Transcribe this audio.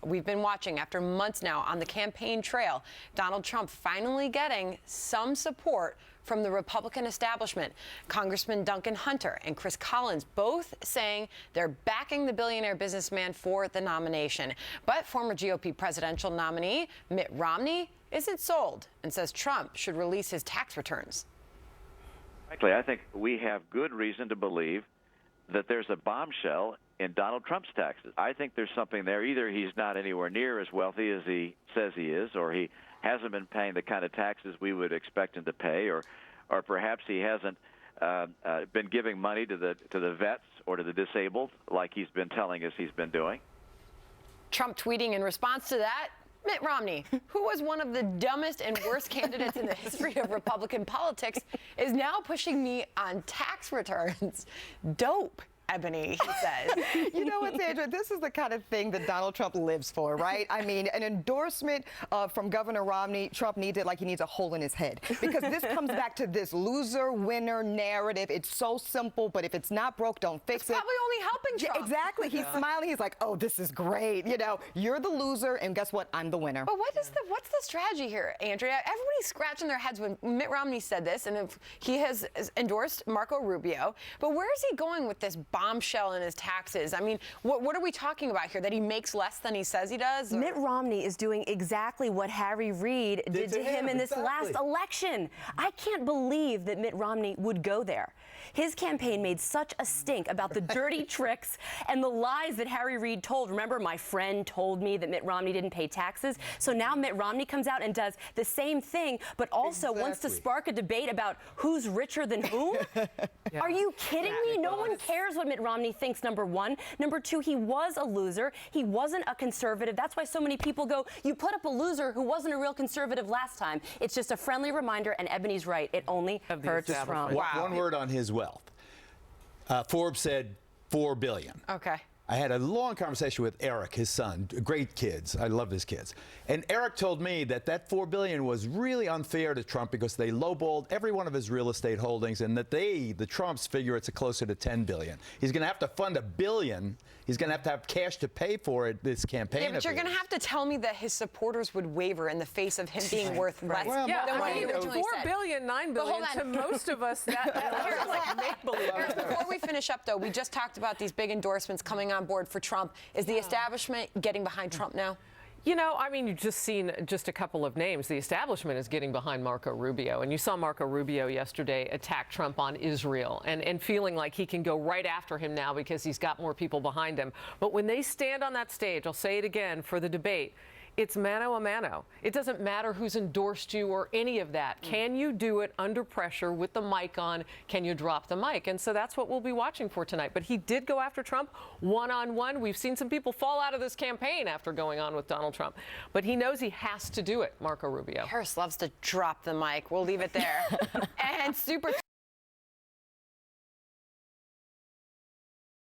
we've been watching after months now on the campaign trail. Donald Trump finally getting some support from the Republican establishment. Congressman Duncan Hunter and Chris Collins both saying they're backing the billionaire businessman for the nomination. But former GOP presidential nominee Mitt Romney isn't sold and says Trump should release his tax returns. Frankly, I think we have good reason to believe that there's a bombshell in Donald Trump's taxes. I think there's something there. Either he's not anywhere near as wealthy as he says he is, or he hasn't been paying the kind of taxes we would expect him to pay, or perhaps he hasn't been giving money to the vets or to the disabled like he's been telling us he's been doing. Trump tweeting in response to that, Mitt Romney, who was one of the dumbest and worst candidates in the history of Republican politics, is now pushing me on tax returns. Dope, Ebony, he says. You know what, Sandra? This is the kind of thing that Donald Trump lives for, right? I mean, an endorsement from Governor Romney, Trump needs it like he needs a hole in his head. Because this comes back to this loser-winner narrative. It's so simple, but if it's not broke, don't fix it. Probably only helping Trump. Yeah, exactly. He's smiling. He's like, oh, this is great. You know, you're the loser, and guess what? I'm the winner. But what's the strategy here, Andrea? Everybody's scratching their heads when Mitt Romney said this, and if he has endorsed Marco Rubio. But where is he going with this bombshell in his taxes? I mean, what are we talking about here? That he makes less than he says he does? Or? Mitt Romney is doing exactly what Harry Reid did to him in this last election. I can't believe that Mitt Romney would go there. His campaign made such a stink about the dirty tricks and the lies that Harry Reid told. Remember, my friend told me that Mitt Romney didn't pay taxes. So now Mitt Romney comes out and does the same thing, but also wants to spark a debate about who's richer than whom. Are you kidding me? No one cares what Mitt Romney thinks, number one. Number two, he was a loser. He wasn't a conservative. That's why so many people go, you put up a loser who wasn't a real conservative last time. It's just a friendly reminder, and Ebony's right. It only hurts Trump. Wow. One word on his wealth. Forbes said $4 billion. Okay. I had a long conversation with Eric, his son. Great kids. I love his kids. And Eric told me that $4 billion was really unfair to Trump because they lowballed every one of his real estate holdings, and that the Trumps, figure it's closer to $10 billion. He's going to have to fund $1 billion. He's going to have cash to pay for it, this campaign. Yeah, but you're going to have to tell me that his supporters would waver in the face of him being worth less Well, than what he originally $4 billion, $9 billion, to most of us, that's like make-believe. Before we finish up, though, we just talked about these big endorsements coming on board for Trump. Is the establishment getting behind Trump now? You know, I mean, you've just seen just a couple of names. The establishment is getting behind Marco Rubio. And you saw Marco Rubio yesterday attack Trump on Israel and feeling like he can go right after him now because he's got more people behind him. But when they stand on that stage, I'll say it again, for the debate, it's mano a mano. It doesn't matter who's endorsed you or any of that. Can you do it under pressure with the mic on? Can you drop the mic? And so that's what we'll be watching for tonight. But he did go after Trump one-on-one. We've seen some people fall out of this campaign after going on with Donald Trump. But he knows he has to do it, Marco Rubio. Harris loves to drop the mic. We'll leave it there. And Super